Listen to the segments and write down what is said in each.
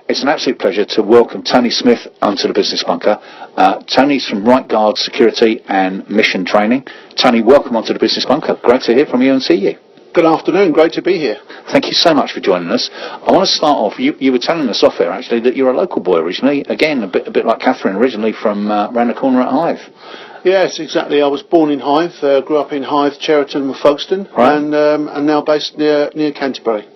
it's an absolute pleasure to welcome Tony Smith onto the Business Bunker. Tony's from Right Guard Security and Mission Training. Tony, welcome onto the Business Bunker. Great to hear from you and see you. Good afternoon, great to be here. Thank you so much for joining us. I want to start off, you were telling us off air actually that you're a local boy originally, again a bit like Catherine, originally from round the corner at Hythe. Yes, exactly. I was born in Hythe, grew up in Hythe, Cheriton and Folkestone, right. and now based near Canterbury.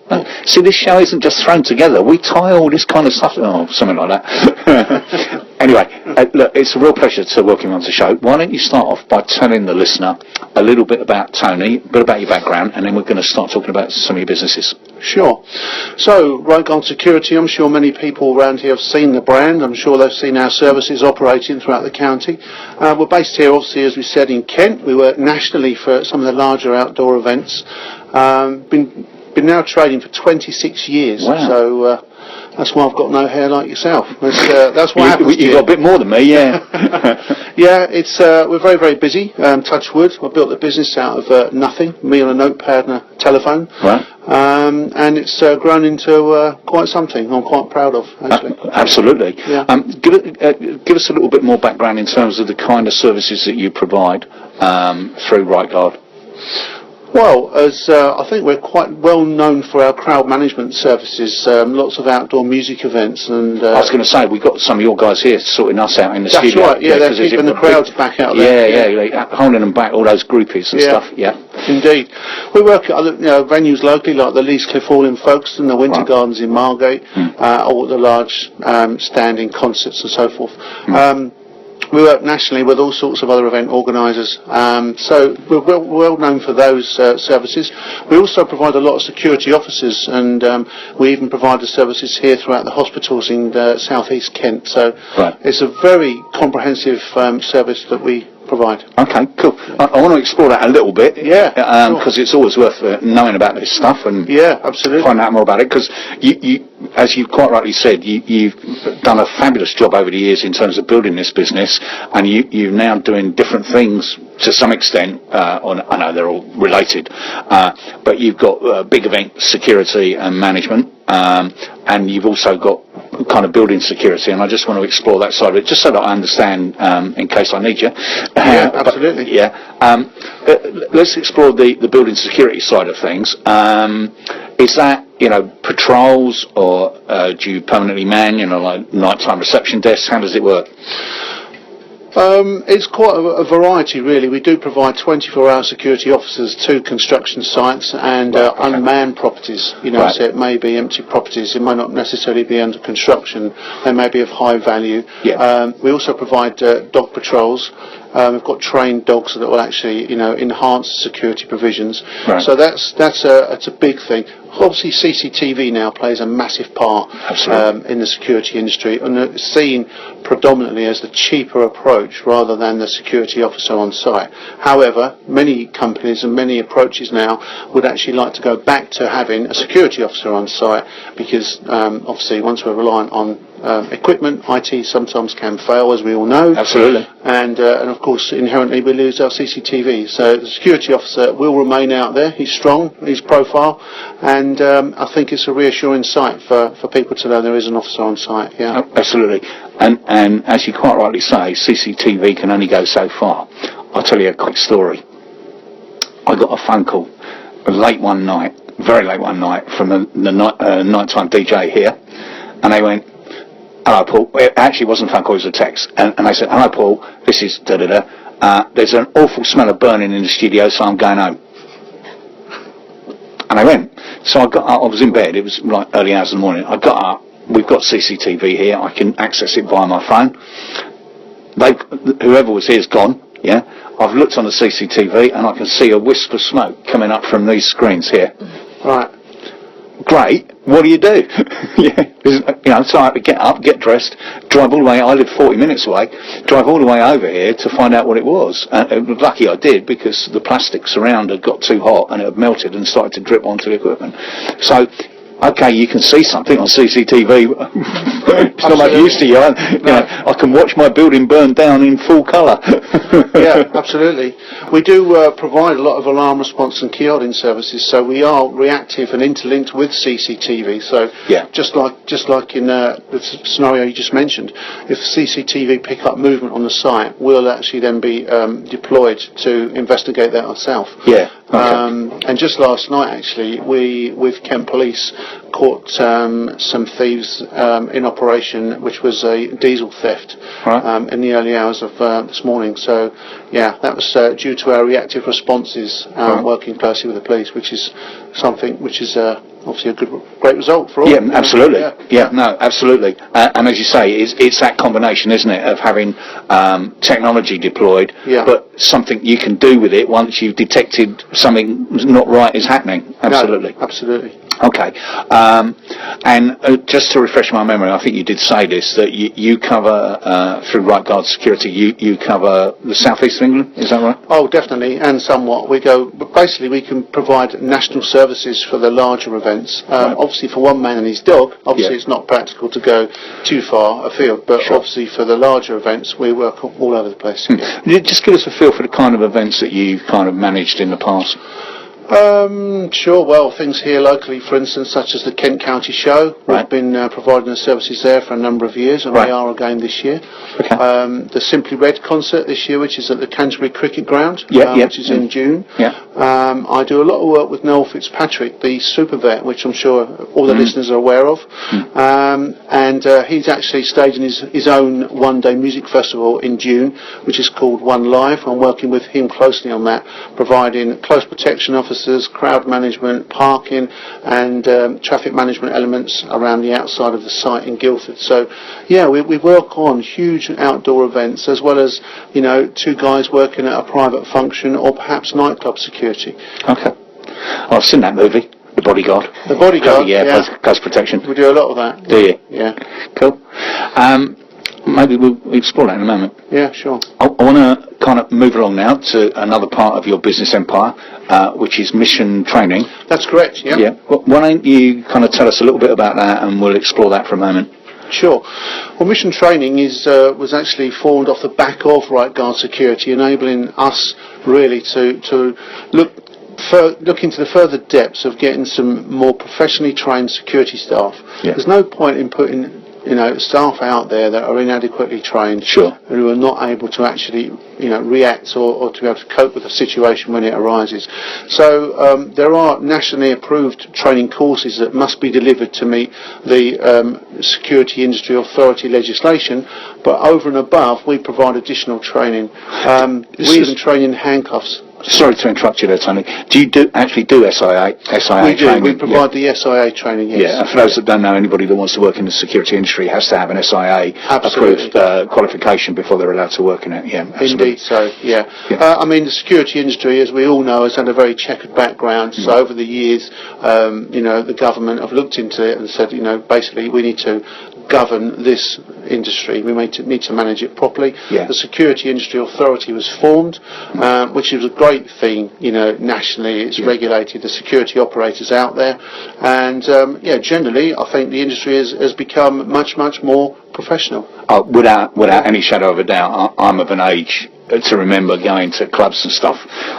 See, this show isn't just thrown together. We tie all this kind of stuff, something like that. Anyway, look, it's a real pleasure to welcome you on the show. Why don't you start off by telling the listener a little bit about Tony, a bit about your background, and then we're going to start talking about some of your businesses. Sure. So, Right Guard Security, I'm sure many people around here have seen the brand. I'm sure they've seen our services operating throughout the county. We're based here, obviously, as we said, in Kent. We work nationally for some of the larger outdoor events. Been now trading for 26 years. Wow. So that's why I've got no hair like yourself. That's what happens. You've got a bit more than me, yeah. Yeah, it's we're very, very busy. Touch wood. I built the business out of nothing. Me on a notepad and a telephone. Right. And it's grown into quite something I'm quite proud of, actually. Absolutely. Yeah. Give us a little bit more background in terms of the kind of services that you provide through Right Guard. Well, as I think we're quite well known for our crowd management services, lots of outdoor music events, and I was going to say we've got some of your guys here sorting us out in the studio. That's right. Yeah, they're keeping the crowds back out there. Yeah, holding them back, all those groupies and stuff. Yeah, indeed. We work at other venues locally, like the Lees Cliff Hall in Folkestone, the Winter Gardens in Margate, all the large standing concerts and so forth. We work nationally with all sorts of other event organisers, so we're well known for those services. We also provide a lot of security officers, and we even provide the services here throughout the hospitals in South East Kent. So it's a very comprehensive service that we provide. Okay, cool. I want to explore that a little bit. Yeah, because it's always worth knowing about this stuff and absolutely find out more about it. Because you, as you quite rightly said, you've done a fabulous job over the years in terms of building this business, and you're now doing different things to some extent. I know they're all related, but you've got big event security and management, and you've also got kind of building security, and I just want to explore that side of it, just so that I understand in case I need you. Yeah, absolutely. Let's explore the building security side of things. Is that, patrols, or do you permanently man, like nighttime reception desks? How does it work? It's quite a variety, really. We do provide 24-hour security officers to construction sites and unmanned properties. So it may be empty properties. It may not necessarily be under construction. They may be of high value. Yeah. We also provide dog patrols. We've got trained dogs that will actually, enhance security provisions. Right. So that's a big thing. Obviously, CCTV now plays a massive part in the security industry, and it's seen predominantly as the cheaper approach rather than the security officer on site. However, many companies and many approaches now would actually like to go back to having a security officer on site, because obviously once we're reliant on equipment, IT sometimes can fail, as we all know. Absolutely. And of course, inherently, we lose our CCTV. So the security officer will remain out there. He's strong, he's profile, and I think it's a reassuring sight for people to know there is an officer on site. Yeah, absolutely. And as you quite rightly say, CCTV can only go so far. I'll tell you a quick story. I got a phone call late one night, very late one night, from the nighttime DJ here, and they went, "Hello, Paul." It actually wasn't a phone call, it was a text. And they said, "Hello, Paul, this is da-da-da. There's an awful smell of burning in the studio, so I'm going home." And I went. So I was in bed, it was like early hours in the morning. I got up, we've got CCTV here, I can access it via my phone. Whoever was here's gone, yeah. I've looked on the CCTV and I can see a wisp of smoke coming up from these screens here. Right. Great. What do? So I had to get up, get dressed, drive all the way. I live 40 minutes away. Drive all the way over here to find out what it was. And lucky I did, because the plastics around had got too hot and it had melted and started to drip onto the equipment. So okay, you can see something on CCTV. It's not like it used to. You know, I can watch my building burn down in full colour. Yeah, absolutely. We do provide a lot of alarm response and key holding services, so we are reactive and interlinked with CCTV. So Yeah. just like in the scenario you just mentioned, if CCTV pick up movement on the site, we'll actually then be deployed to investigate that ourselves. Yeah. Okay. And just last night, actually, we with Kent Police caught some thieves in operation, which was a diesel theft Right. in the early hours of this morning. So, yeah, that was due to our reactive responses, working closely with the police, which is something which is obviously a great result for all. Yeah, absolutely. Yeah. No, absolutely. And as you say, it's that combination, isn't it, of having technology deployed, Yeah. but something you can do with it once you've detected something not right is happening. Absolutely. No, absolutely. Okay. And just to refresh my memory, I think you did say this, that you cover, through Right Guard Security, you cover the southeast of England, is that right? Oh, definitely, and somewhat. But basically, we can provide national services for the larger events. Right. Obviously, for one man and his dog, obviously Yeah. it's not practical to go too far afield, but Sure. obviously for the larger events, we work all over the place. Just give us a feel for the kind of events that you've kind of managed in the past. Sure. Well, things here locally, for instance, such as the Kent County Show. Right. We've been providing the services there for a number of years, and Right. we are again this year. Okay. The Simply Red concert this year, which is at the Canterbury Cricket Ground, Yeah, which is in June. Yeah. I do a lot of work with Noel Fitzpatrick, the super vet, which I'm sure all the listeners are aware of. And he's actually staging his own one-day music festival in June, which is called One Live. I'm working with him closely on that, providing close protection officers, crowd management, parking, and traffic management elements around the outside of the site in Guildford. So, yeah, we work on huge outdoor events, as well as, two guys working at a private function or perhaps nightclub security. Okay. Well, I've seen that movie, The Bodyguard. The Bodyguard, Yeah, yeah. Ghost protection. We do a lot of that. Do you? Yeah. Cool. Maybe we'll explore that in a moment. Yeah, sure. I want to kind of move along now to another part of your business empire, which is mission training. That's correct, yeah. Yeah. Why don't you kind of tell us a little bit about that, and we'll explore that for a moment. Sure. Well, mission training was actually formed off the back of Right Guard Security, enabling us really to look into the further depths of getting some more professionally trained security staff. Yeah. There's no point in putting staff out there that are inadequately trained, Sure. who are not able to actually react or to be able to cope with a situation when it arises. So there are nationally approved training courses that must be delivered to meet the Security Industry Authority legislation, but over and above we provide additional training. We even train in handcuffs. Sorry to interrupt you there, Tony. Do you actually do SIA We do. training? We provide the SIA training, yes. Yeah, and for those that don't know, anybody that wants to work in the security industry has to have an SIA Absolutely. approved qualification before they're allowed to work in it. Yeah, absolutely. Indeed, so yeah. Yeah. The security industry, as we all know, has had a very checkered background. So over the years, the government have looked into it and said, basically we need to govern this industry. We need to manage it properly. Yeah. The Security Industry Authority was formed, which is a great thing. Nationally, it's regulated the security operators out there, and generally, I think the industry has become much more professional. Without any shadow of a doubt, I'm of an age to remember going to clubs and stuff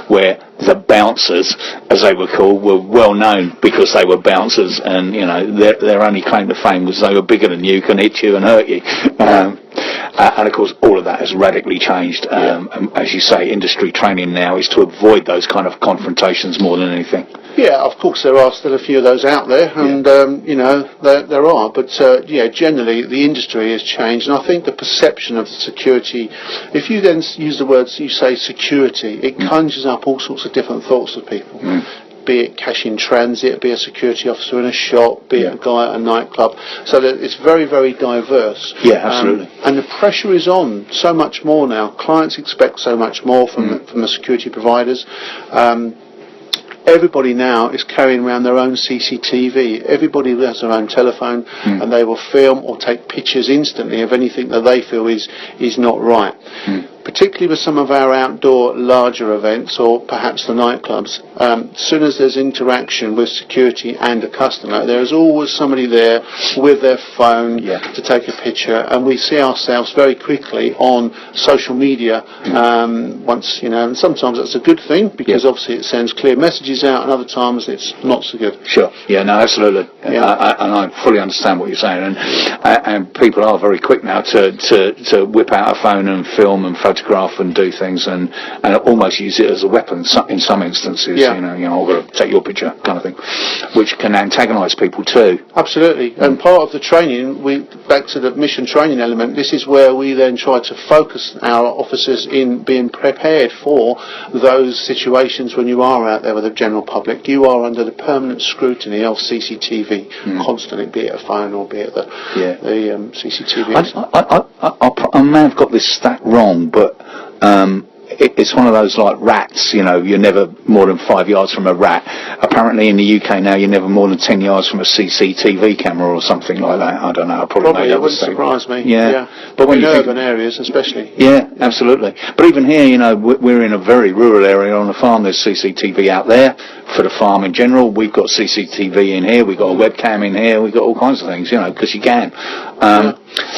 where the bouncers, as they were called, were well known because they were bouncers, and their only claim to fame was they were bigger than you, can hit you and hurt you. And of course, all of that has radically changed. And as you say, industry training now is to avoid those kind of confrontations more than anything. Yeah, of course there are still a few of those out there, and there are. But generally the industry has changed, and I think the perception of the security. If you then use the words, you say security, it conjures up all sorts of different thoughts of people. Be it cash in transit, be a security officer in a shop, be it a guy at a nightclub. So that it's very, very diverse. Yeah, absolutely. And the pressure is on so much more now. Clients expect so much more from the security providers. Everybody now is carrying around their own CCTV. Everybody has their own telephone, and they will film or take pictures instantly of anything that they feel is not right. particularly with some of our outdoor larger events or perhaps the nightclubs, as soon as there's interaction with security and a customer, there's always somebody there with their phone to take a picture, and we see ourselves very quickly on social media once, and sometimes that's a good thing because obviously it sends clear messages out, and other times it's not so good. Sure. Yeah, no, absolutely. And I fully understand what you're saying, and people are very quick now to whip out a phone and film and photograph and do things and almost use it as a weapon in some instances. I've got to take your picture kind of thing, which can antagonise people too. Absolutely. And part of the training, back to the mission training element, this is where we then try to focus our officers in being prepared for those situations when you are out there with the general public. You are under the permanent scrutiny of CCTV constantly, be it a phone or be it the CCTV. I may have got this stat wrong, but it's one of those like rats, you're never more than 5 yards from a rat. Apparently in the UK now you're never more than 10 yards from a CCTV camera or something like that. I don't know, I probably it wouldn't surprise me. But when in urban areas especially. Yeah, absolutely. But even here, we're in a very rural area on a farm. There's CCTV out there for the farm in general. We've got CCTV in here, we've got a webcam in here, we've got all kinds of things, because you can.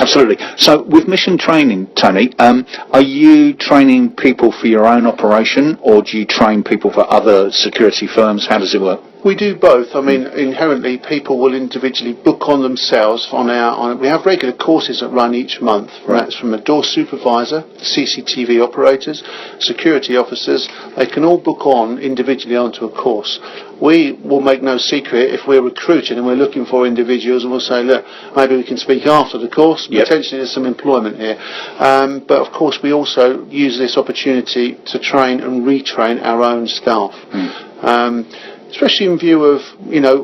Absolutely. So with mission training, Tony, are you training people for your own operation, or do you train people for other security firms? How does it work? We do both. I mean, inherently, people will individually book on themselves we have regular courses that run each month. That's from a door supervisor, CCTV operators, security officers. They can all book on individually onto a course. We will make no secret if we're recruiting and we're looking for individuals, and we'll say, look, maybe we can speak after the course. Potentially there's some employment here. But of course we also use this opportunity to train and retrain our own staff. Especially in view of,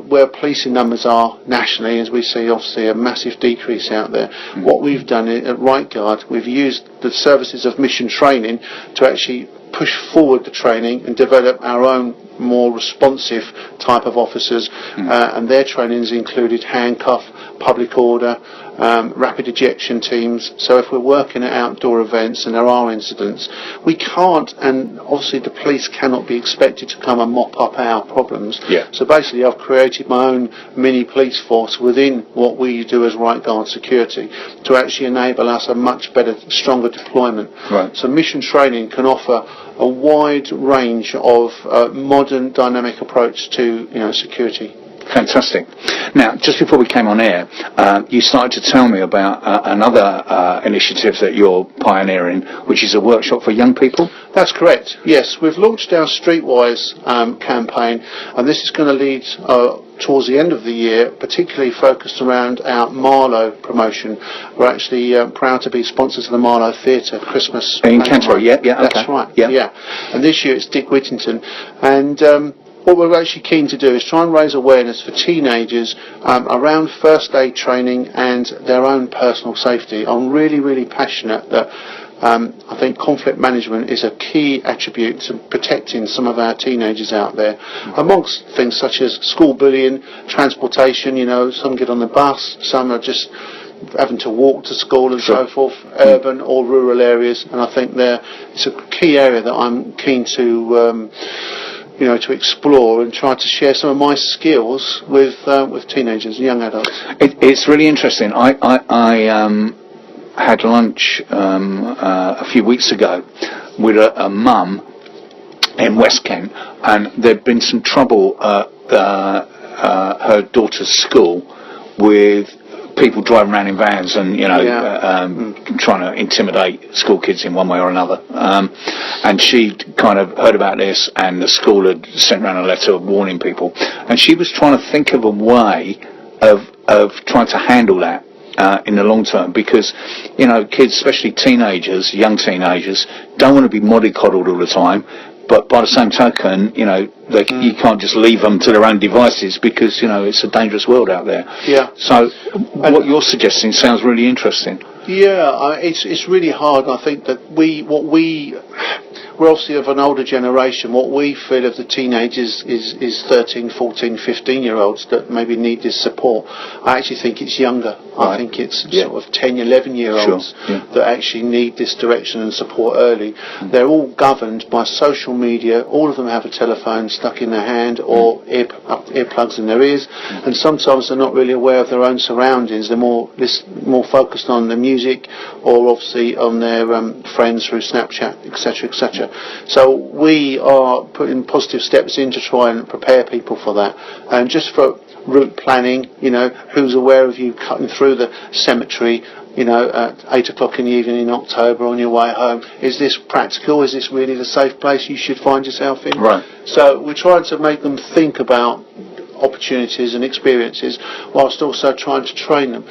where policing numbers are nationally, as we see obviously a massive decrease out there. What we've done at Right Guard, we've used the services of mission training to actually push forward the training and develop our own more responsive type of officers, and their trainings included handcuff, public order, rapid ejection teams. So if we're working at outdoor events and there are incidents, we can't, and obviously the police cannot be expected to come and mop up our problems. So basically I've created my own mini police force within what we do as Right Guard Security to actually enable us a much better, stronger deployment. So mission training can offer a wide range of modern dynamic approach to security. Fantastic. Now, just before we came on air, you started to tell me about another initiative that you're pioneering, which is a workshop for young people. That's correct. Yes, we've launched our Streetwise campaign, and this is going to lead towards the end of the year, particularly focused around our Marlow promotion. We're actually proud to be sponsors of the Marlow Theatre Christmas. In Canterbury, That's right. And this year it's Dick Whittington, and what we're actually keen to do is try and raise awareness for teenagers around first aid training and their own personal safety. I'm really, really passionate that I think conflict management is a key attribute to protecting some of our teenagers out there, amongst things such as school bullying, transportation. Some get on the bus, some are just having to walk to school and so forth, urban or rural areas, and I think it's a key area that I'm keen to to explore and try to share some of my skills with teenagers and young adults. It's really interesting. I had lunch a few weeks ago with a mum in West Kent, and there'd been some trouble at her daughter's school with people driving around in vans and trying to intimidate school kids in one way or another, and she'd kind of heard about this, and the school had sent around a letter warning people, and she was trying to think of a way of trying to handle that in the long term, because kids, especially teenagers, young teenagers, don't want to be mollycoddled all the time. But by the same token, you can't just leave them to their own devices, because, it's a dangerous world out there. So what you're suggesting sounds really interesting. It's really hard. I think that we're obviously of an older generation. What we feel of the teenagers is 13, 14, 15-year-olds that maybe need this support. I actually think it's younger. I think it's sort of 10, 11-year-olds that actually need this direction and support early. They're all governed by social media. All of them have a telephone stuck in their hand or earplugs in their ears, and sometimes they're not really aware of their own surroundings. They're more focused on the music or obviously on their friends through Snapchat, etc., etc. So we are putting positive steps in to try and prepare people for that. And just for route planning, who's aware of you cutting through the cemetery, at 8 o'clock in the evening in October on your way home? Is this practical? Is this really the safe place you should find yourself in? Right. So we're trying to make them think about opportunities and experiences whilst also trying to train them.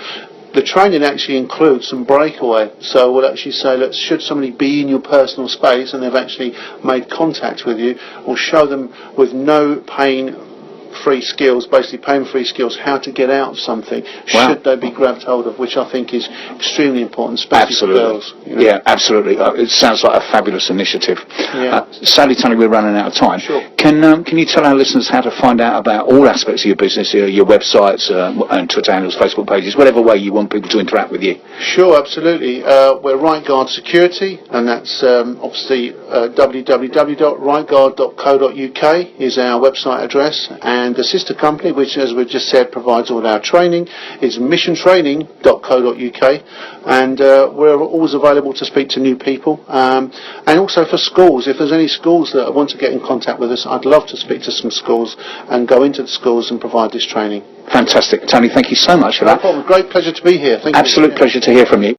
The training actually includes some breakaway. So we'll actually say, look, should somebody be in your personal space and they've actually made contact with you, we'll show them with no pain-free skills, basically pain-free skills, how to get out of something should they be grabbed hold of, which I think is extremely important, especially for girls. Yeah, absolutely. It sounds like a fabulous initiative. Yeah. Sadly, Tony, we're running out of time. Sure. Can you tell our listeners how to find out about all aspects of your business, your websites and Twitter handles, Facebook pages, whatever way you want people to interact with you? Sure, absolutely. We're Right Guard Security, and that's obviously www.rightguard.co.uk is our website address, and the sister company, which, as we've just said, provides all our training, is missiontraining.co.uk, and we're always available to speak to new people, and also for schools. If there's any schools that want to get in contact with us, I'd love to speak to some schools and go into the schools and provide this training. Fantastic. Tony, thank you so much for that. No problem. Great pleasure to be here. Thank you. Absolute pleasure to hear from you.